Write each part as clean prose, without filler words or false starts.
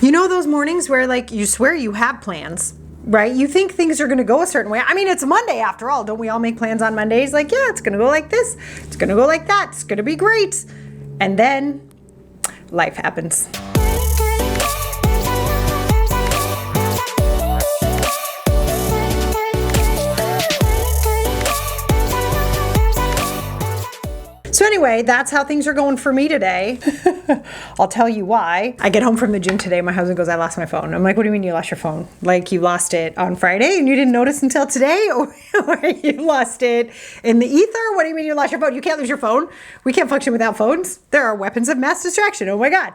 You know those mornings where like you swear you have plans, right? You think things are going to go a certain way. I mean, it's Monday after all. Don't we all make plans on Mondays? Like, yeah, it's going to go like this. It's going to go like that. It's going to be great. And then life happens. So anyway, that's how things are going for me today. I'll tell you why. I get home from the gym today. My husband goes, I lost my phone. I'm like, what do you mean you lost your phone? Like you lost it on Friday and you didn't notice until today? Or you lost it in the ether? What do you mean you lost your phone? You can't lose your phone. We can't function without phones. There are weapons of mass distraction. Oh my God.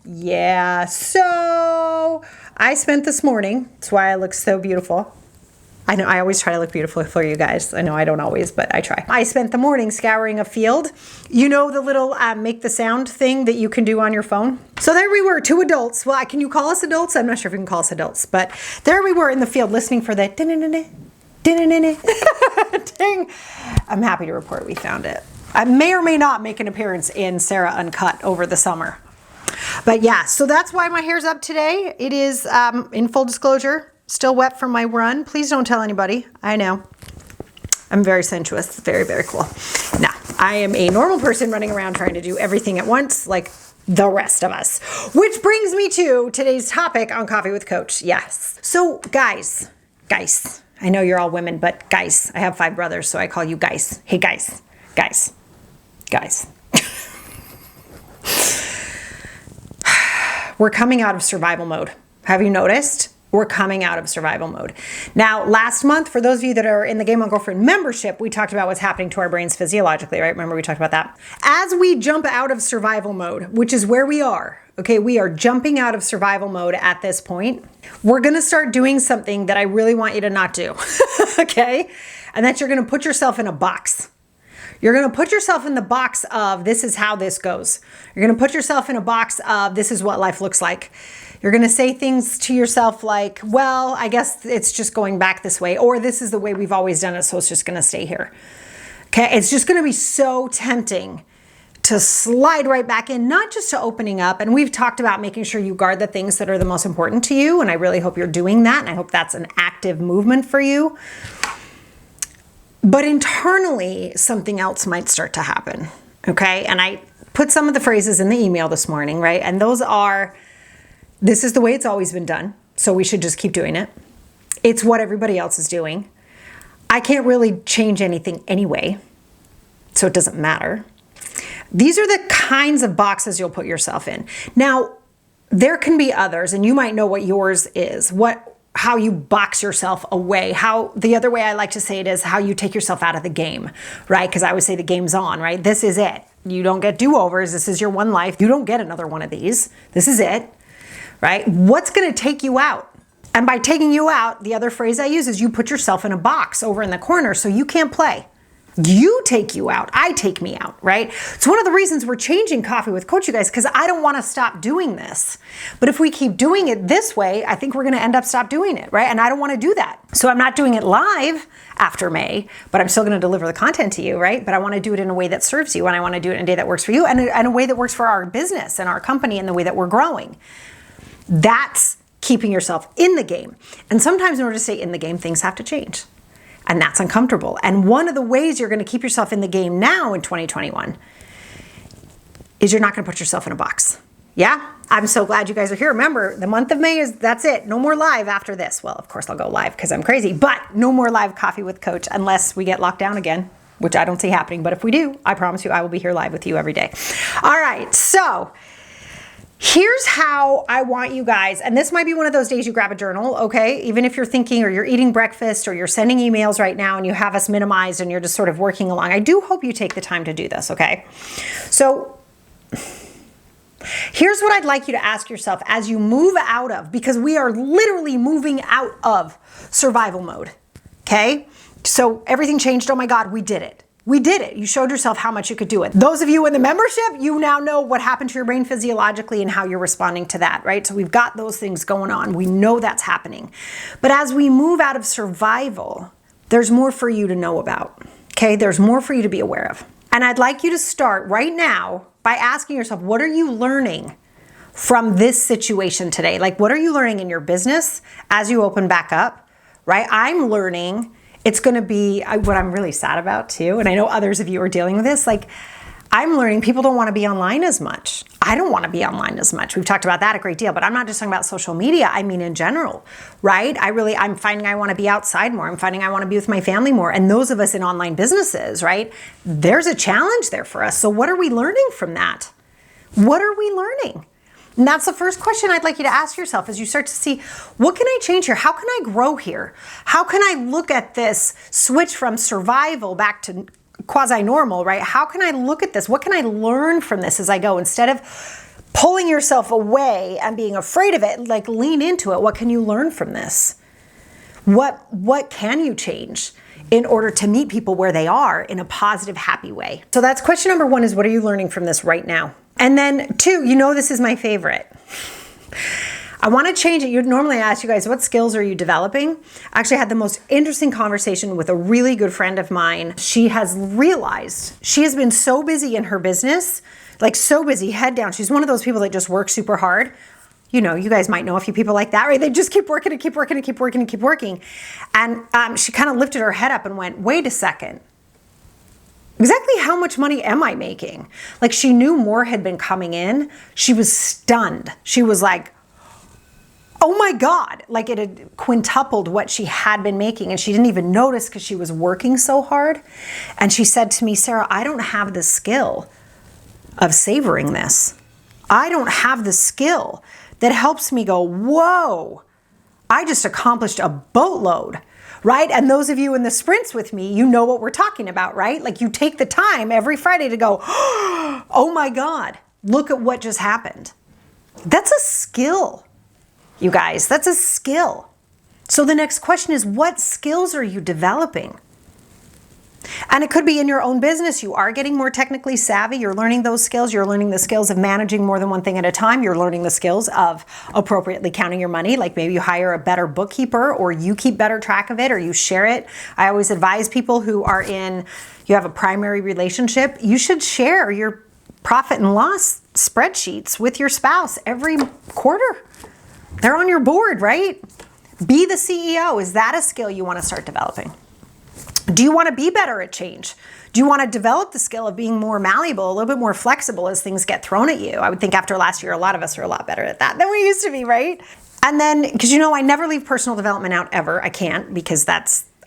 Yeah. So I spent this morning. That's why I look so beautiful. I know I always try to look beautiful for you guys. I know I don't always, but I try. I spent the morning scouring a field. You know the little make the sound thing that you can do on your phone? So there we were, two adults. Well, can you call us adults? I'm not sure if you can call us adults, but there we were in the field listening for the ding. I'm happy to report we found it. I may or may not make an appearance in Sarah Uncut over the summer. But yeah, so that's why my hair's up today. It is, in full disclosure, still wet from my run. Please don't tell anybody. I know. I'm very sensuous. Very, very cool. Now, I am a normal person running around trying to do everything at once, like the rest of us. Which brings me to today's topic on Coffee with Coach. Yes. So, guys, I know you're all women, but guys, I have 5 brothers, so I call you guys. Hey, guys. We're coming out of survival mode. Have you noticed? We're coming out of survival mode. Now, last month, for those of you that are in the Game On Girlfriend membership, we talked about what's happening to our brains physiologically, right? Remember we talked about that? As we jump out of survival mode, which is where we are, okay, we are jumping out of survival mode at this point. We're gonna start doing something that I really want you to not do, okay? And that's you're gonna put yourself in a box. You're going to put yourself in the box of this is how this goes. You're going to put yourself in a box of this is what life looks like. You're going to say things to yourself like, well, I guess it's just going back this way, or this is the way we've always done it, so it's just going to stay here. Okay, it's just going to be so tempting to slide right back in, not just to opening up. And we've talked about making sure you guard the things that are the most important to you. And I really hope you're doing that. And I hope that's an active movement for you. But internally, something else might start to happen, okay? And I put some of the phrases in the email this morning, right? And those are, this is the way it's always been done, so we should just keep doing it. It's what everybody else is doing. I can't really change anything anyway, so it doesn't matter. These are the kinds of boxes you'll put yourself in. Now, there can be others, and you might know what yours is, how you box yourself away. How the other way I like to say it is how you take yourself out of the game, right? Because I always say the game's on, right? This is it. You don't get do-overs. This is your one life. You don't get another one of these. This is it, right? What's going to take you out? And by taking you out, the other phrase I use is you put yourself in a box over in the corner so you can't play. You take you out. I take me out, right? It's one of the reasons we're changing Coffee with Coach, you guys, because I don't want to stop doing this. But if we keep doing it this way, I think we're going to end up stop doing it, right? And I don't want to do that. So I'm not doing it live after May, but I'm still going to deliver the content to you, right? But I want to do it in a way that serves you, and I want to do it in a day that works for you, and in a way that works for our business and our company and the way that we're growing. That's keeping yourself in the game. And sometimes in order to stay in the game, things have to change. And that's uncomfortable. And one of the ways you're going to keep yourself in the game now in 2021 is you're not going to put yourself in a box. Yeah? I'm so glad you guys are here. Remember, the month of May that's it. No more live after this. Well, of course I'll go live because I'm crazy, but no more live Coffee with Coach unless we get locked down again, which I don't see happening. But if we do, I promise you I will be here live with you every day. All right. So here's how I want you guys, and this might be one of those days you grab a journal, okay? Even if you're thinking or you're eating breakfast or you're sending emails right now and you have us minimized and you're just sort of working along. I do hope you take the time to do this, okay? So here's what I'd like you to ask yourself as you move out of, because we are literally moving out of survival mode, okay? So everything changed. Oh my God, we did it. We did it. You showed yourself how much you could do it. Those of you in the membership, you now know what happened to your brain physiologically and how you're responding to that, right? So we've got those things going on. We know that's happening. But as we move out of survival, there's more for you to know about, okay? There's more for you to be aware of. And I'd like you to start right now by asking yourself, what are you learning from this situation today? Like, what are you learning in your business as you open back up, right? I'm learning it's going to be what I'm really sad about too. And I know others of you are dealing with this. Like, I'm learning people don't want to be online as much. I don't want to be online as much. We've talked about that a great deal, but I'm not just talking about social media. I mean, in general, right? I'm finding I want to be outside more. I'm finding I want to be with my family more. And those of us in online businesses, right? There's a challenge there for us. So what are we learning from that? What are we learning? And that's the first question I'd like you to ask yourself as you start to see, what can I change here? How can I grow here? How can I look at this switch from survival back to quasi-normal, right? How can I look at this? What can I learn from this as I go? Instead of pulling yourself away and being afraid of it, like lean into it. What can you learn from this? What can you change in order to meet people where they are in a positive, happy way? So that's question number one, is what are you learning from this right now? And then two, this is my favorite. I want to change it. You'd normally ask you guys, what skills are you developing? I actually had the most interesting conversation with a really good friend of mine. She has realized she has been so busy in her business, like so busy, head down. She's one of those people that just work super hard. You guys might know a few people like that, right? They just keep working and keep working and keep working and keep working. And she kind of lifted her head up and went, wait a second. Exactly how much money am I making? Like, she knew more had been coming in. She was stunned. She was like, oh my God, like it had quintupled what she had been making, and she didn't even notice because she was working so hard. And she said to me, Sarah, I don't have the skill of savoring this. I don't have the skill that helps me go, whoa, I just accomplished a boatload, right? And those of you in the sprints with me, you know what we're talking about, right? Like, you take the time every Friday to go, oh my God, look at what just happened. That's a skill. You guys, that's a skill. So the next question is, what skills are you developing? And it could be in your own business. You are getting more technically savvy. You're learning those skills. You're learning the skills of managing more than one thing at a time. You're learning the skills of appropriately counting your money. Like, maybe you hire a better bookkeeper, or you keep better track of it, or you share it. I always advise people who you have a primary relationship, you should share your profit and loss spreadsheets with your spouse every quarter. They're on your board, right? Be the CEO. Is that a skill you want to start developing? Do you want to be better at change? Do you want to develop the skill of being more malleable, a little bit more flexible as things get thrown at you? I would think after last year, a lot of us are a lot better at that than we used to be, right? And then, because I never leave personal development out ever. I can't, because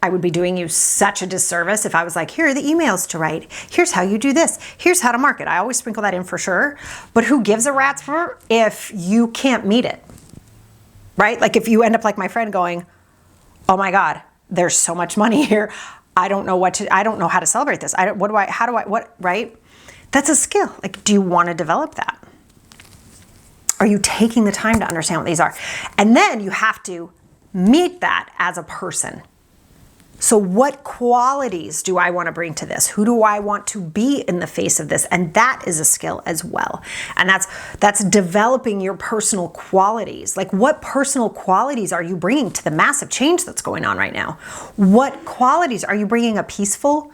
I would be doing you such a disservice if I was like, here are the emails to write. Here's how you do this. Here's how to market. I always sprinkle that in for sure. But who gives a rat's fur if you can't meet it? Right? Like, if you end up like my friend going, oh my God, there's so much money here. I don't know how to celebrate this. Right? That's a skill. Like, do you want to develop that? Are you taking the time to understand what these are? And then you have to meet that as a person. So what qualities do I want to bring to this? Who do I want to be in the face of this? And that is a skill as well. And that's developing your personal qualities. Like, what personal qualities are you bringing to the massive change that's going on right now? What qualities are you bringing? A peaceful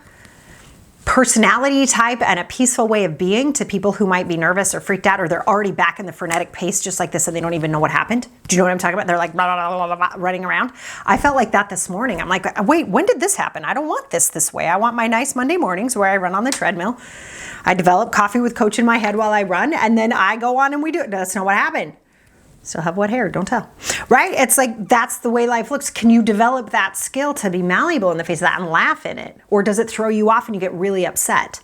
personality type and a peaceful way of being to people who might be nervous or freaked out, or they're already back in the frenetic pace just like this and they don't even know what happened. Do you know what I'm talking about? They're like blah, blah, blah, blah, blah, running around. I felt like that this morning. I'm like, wait, when did this happen? I don't want this way. I want my nice Monday mornings where I run on the treadmill. I develop coffee with Coach in my head while I run, and then I go on and we do it. That's not what happened. Still have wet hair, don't tell, right? It's like, that's the way life looks. Can you develop that skill to be malleable in the face of that and laugh in it? Or does it throw you off and you get really upset?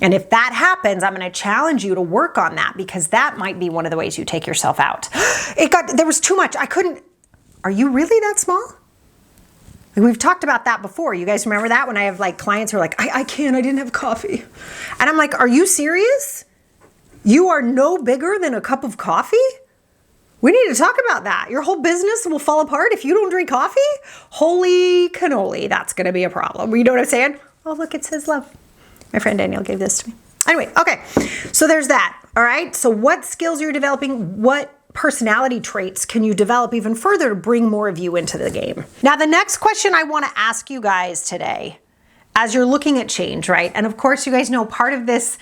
And if that happens, I'm going to challenge you to work on that, because that might be one of the ways you take yourself out. There was too much. Are you really that small? We've talked about that before. You guys remember that when I have like clients who are like, I didn't have coffee. And I'm like, are you serious? You are no bigger than a cup of coffee? We need to talk about that. Your whole business will fall apart if you don't drink coffee? Holy cannoli, that's going to be a problem. You know what I'm saying? Oh, look, it says love. My friend Danielle gave this to me. Anyway, okay. So there's that. All right. So what skills are you developing? What personality traits can you develop even further to bring more of you into the game? Now, the next question I want to ask you guys today, as you're looking at change, right? And of course, you guys know part of this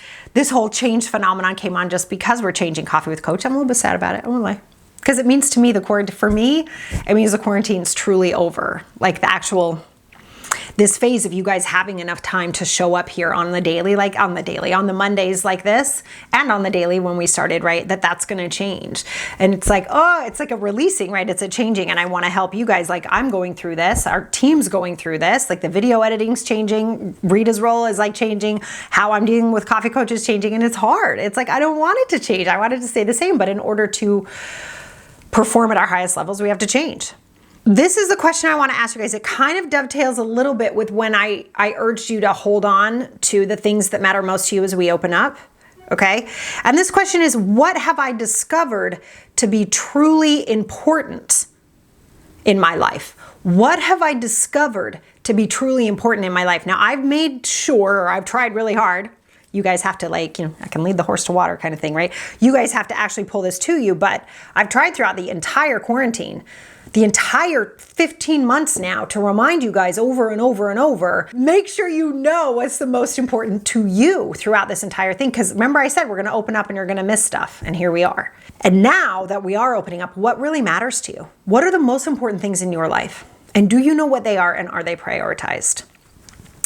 whole change phenomenon came on just because we're changing Coffee with Coach. I'm a little bit sad about it, I won't lie. Because it means to me, for me, it means the quarantine's truly over. Like this phase of you guys having enough time to show up here on the Mondays like this, and on the daily when we started, right? That's going to change. And it's like, it's like a releasing, right? It's a changing. And I want to help you guys. Like, I'm going through this. Our team's going through this. Like, the video editing's changing. Rita's role is like changing. How I'm dealing with Coffee Coach is changing. And it's hard. It's like, I don't want it to change. I want it to stay the same. But in order to perform at our highest levels, we have to change. This is the question I want to ask you guys. It kind of dovetails a little bit with when I urged you to hold on to the things that matter most to you as we open up, okay? And this question is, what have I discovered to be truly important in my life? What have I discovered to be truly important in my life? Now, I've made sure, or I've tried really hard. You guys have to I can lead the horse to water kind of thing, right? You guys have to actually pull this to you, but I've tried throughout the entire quarantine, the entire 15 months now, to remind you guys over and over and over, make sure you know what's the most important to you throughout this entire thing. Because remember I said we're going to open up and you're going to miss stuff. And here we are. And now that we are opening up, what really matters to you? What are the most important things in your life? And do you know what they are, and are they prioritized?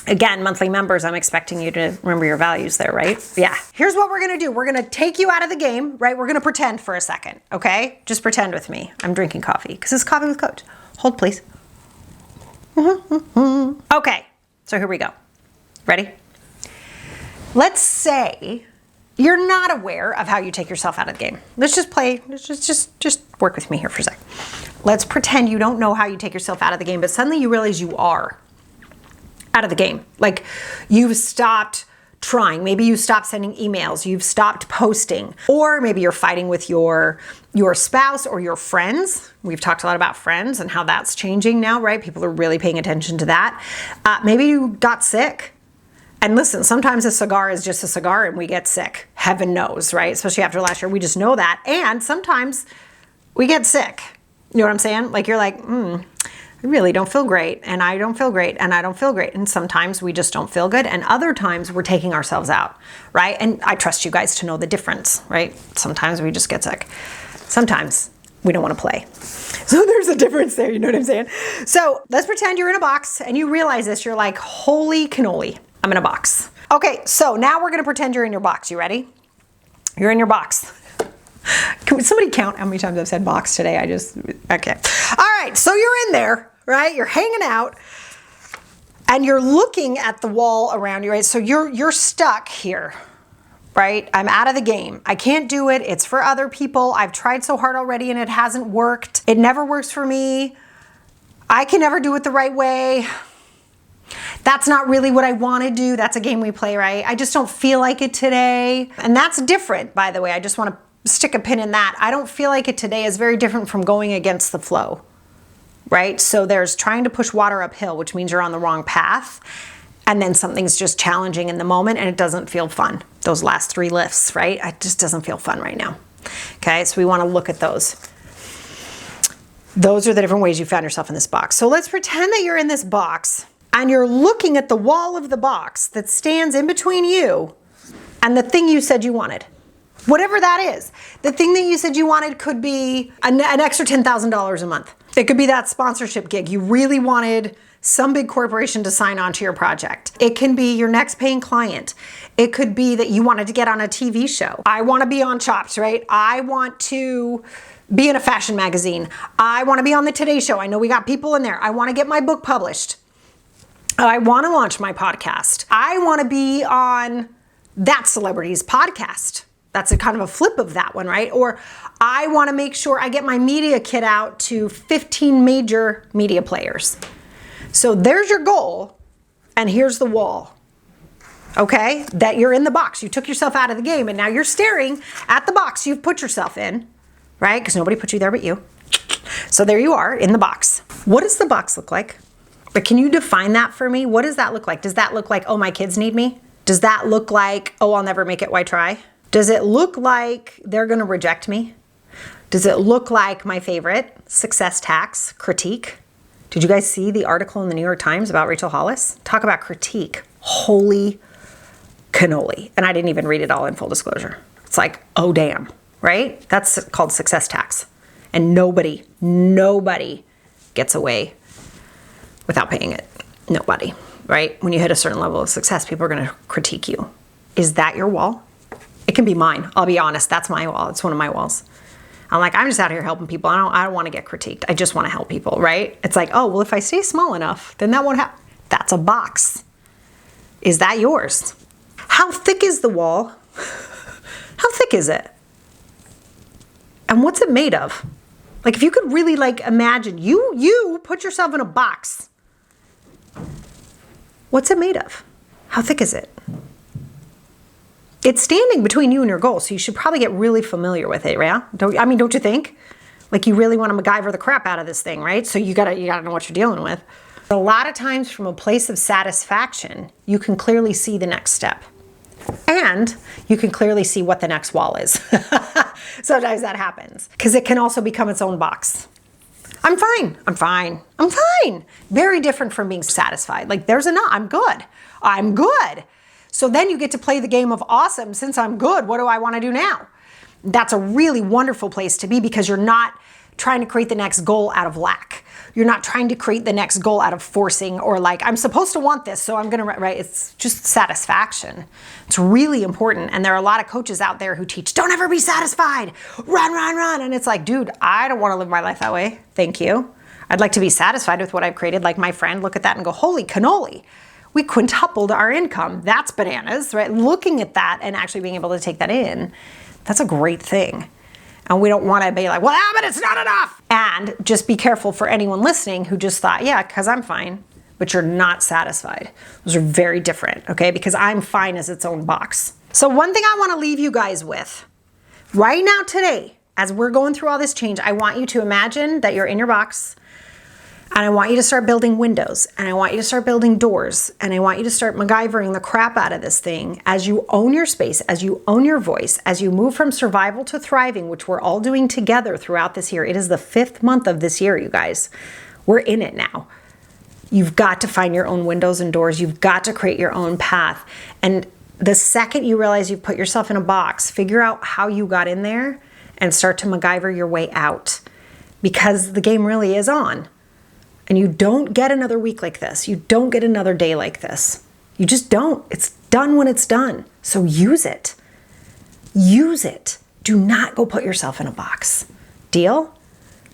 Again, monthly members, I'm expecting you to remember your values there, right? Yeah. Here's what we're going to do. We're going to take you out of the game, right? We're going to pretend for a second, okay? Just pretend with me. I'm drinking coffee because it's Coffee with Coach. Hold, please. Okay, so here we go. Ready? Let's say you're not aware of how you take yourself out of the game. Let's just play. Let's just work with me here for a sec. Let's pretend you don't know how you take yourself out of the game, but suddenly you realize you are out of the game. Like, you've stopped trying. Maybe you stopped sending emails. You've stopped posting. Or maybe you're fighting with your spouse or your friends. We've talked a lot about friends and how that's changing now, right? People are really paying attention to that. Maybe you got sick. And listen, sometimes a cigar is just a cigar and we get sick. Heaven knows, right? Especially after last year, we just know that. And sometimes we get sick. You know what I'm saying? Like, you're like, I really don't feel great, and I don't feel great, and I don't feel great. And sometimes we just don't feel good, and other times we're taking ourselves out, right? And I trust you guys to know the difference, right? Sometimes we just get sick. Sometimes we don't want to play. So there's a difference there, you know what I'm saying? So let's pretend you're in a box, and you realize this. You're like, holy cannoli, I'm in a box. Okay, so now we're going to pretend you're in your box. You ready? You're in your box. Can somebody count how many times I've said box today? Okay. All right, so you're in there, right? You're hanging out and you're looking at the wall around you, right? So you're stuck here, right? I'm out of the game. I can't do it. It's for other people. I've tried so hard already and it hasn't worked. It never works for me. I can never do it the right way. That's not really what I want to do. That's a game we play, right? I just don't feel like it today. And that's different, by the way. I just want to stick a pin in that. I don't feel like it today is very different from going against the flow, right? So there's trying to push water uphill, which means you're on the wrong path. And then something's just challenging in the moment and it doesn't feel fun. Those last 3 lifts, right? It just doesn't feel fun right now. Okay, so we want to look at those. Those are the different ways you found yourself in this box. So let's pretend that you're in this box and you're looking at the wall of the box that stands in between you and the thing you said you wanted. Whatever that is. The thing that you said you wanted could be an extra $10,000 a month. It could be that sponsorship gig. You really wanted some big corporation to sign on to your project. It can be your next paying client. It could be that you wanted to get on a TV show. I want to be on Chopped, right? I want to be in a fashion magazine. I want to be on the Today Show. I know we got people in there. I want to get my book published. I want to launch my podcast. I want to be on that celebrity's podcast. That's a kind of a flip of that one, right? Or I want to make sure I get my media kit out to 15 major media players. So there's your goal, and here's the wall, okay? That you're in the box. You took yourself out of the game, and now you're staring at the box you've put yourself in, right? Because nobody put you there but you. So there you are in the box. What does the box look like? But can you define that for me? What does that look like? Does that look like, oh, my kids need me? Does that look like, oh, I'll never make it, why try? Does it look like they're going to reject me? Does it look like my favorite, success tax, critique? Did you guys see the article in the New York Times about Rachel Hollis? Talk about critique. Holy cannoli. And I didn't even read it all in full disclosure. It's like, oh damn, right? That's called success tax. And nobody gets away without paying it. Nobody, right? When you hit a certain level of success, people are gonna critique you. Is that your wall? It can be mine. I'll be honest, that's my wall. It's one of my walls. I'm like, I'm just out here helping people. I don't want to get critiqued. I just want to help people, right? It's like, oh, well, if I stay small enough, then that won't happen. That's a box. Is that yours? How thick is the wall? How thick is it? And what's it made of? Like, if you could really like imagine, you put yourself in a box. What's it made of? How thick is it? It's standing between you and your goal, so you should probably get really familiar with it, yeah? Don't you think? Like, you really want to MacGyver the crap out of this thing, right? So you gotta know what you're dealing with. A lot of times from a place of satisfaction, you can clearly see the next step. And you can clearly see what the next wall is. Sometimes that happens. Because it can also become its own box. I'm fine. Very different from being satisfied. Like, there's enough, I'm good. So then you get to play the game of awesome. Since I'm good, what do I want to do now? That's a really wonderful place to be, because you're not trying to create the next goal out of lack. You're not trying to create the next goal out of forcing, or like, I'm supposed to want this, so I'm gonna, right? It's just satisfaction. It's really important. And there are a lot of coaches out there who teach, don't ever be satisfied, run. And it's like, dude, I don't want to live my life that way. Thank you. I'd like to be satisfied with what I've created. Like my friend, look at that and go, holy cannoli. We quintupled our income. That's bananas, right? Looking at that and actually being able to take that in, that's a great thing. And we don't want to be like, well, but it's not enough. And just be careful for anyone listening who just thought, yeah, because I'm fine, but you're not satisfied. Those are very different, okay? Because I'm fine is its own box. So one thing I want to leave you guys with right now today, as we're going through all this change, I want you to imagine that you're in your box. And I want you to start building windows, and I want you to start building doors, and I want you to start MacGyvering the crap out of this thing as you own your space, as you own your voice, as you move from survival to thriving, which we're all doing together throughout this year. It is the 5th month of this year, you guys. We're in it now. You've got to find your own windows and doors. You've got to create your own path. And the second you realize you've put yourself in a box, figure out how you got in there and start to MacGyver your way out, because the game really is on. And you don't get another week like this. You don't get another day like this. You just don't. It's done when it's done. So use it. Use it. Do not go put yourself in a box. Deal? All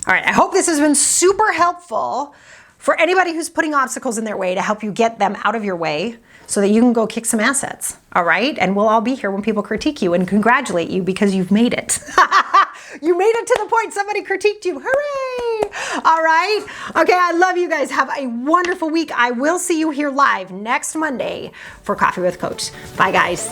right, I hope this has been super helpful for anybody who's putting obstacles in their way, to help you get them out of your way so that you can go kick some assets. All right? And we'll all be here when people critique you and congratulate you because you've made it. You made it to the point somebody critiqued you. Hooray! All right? Okay, I love you guys. Have a wonderful week. I will see you here live next Monday for Coffee with Coach. Bye, guys.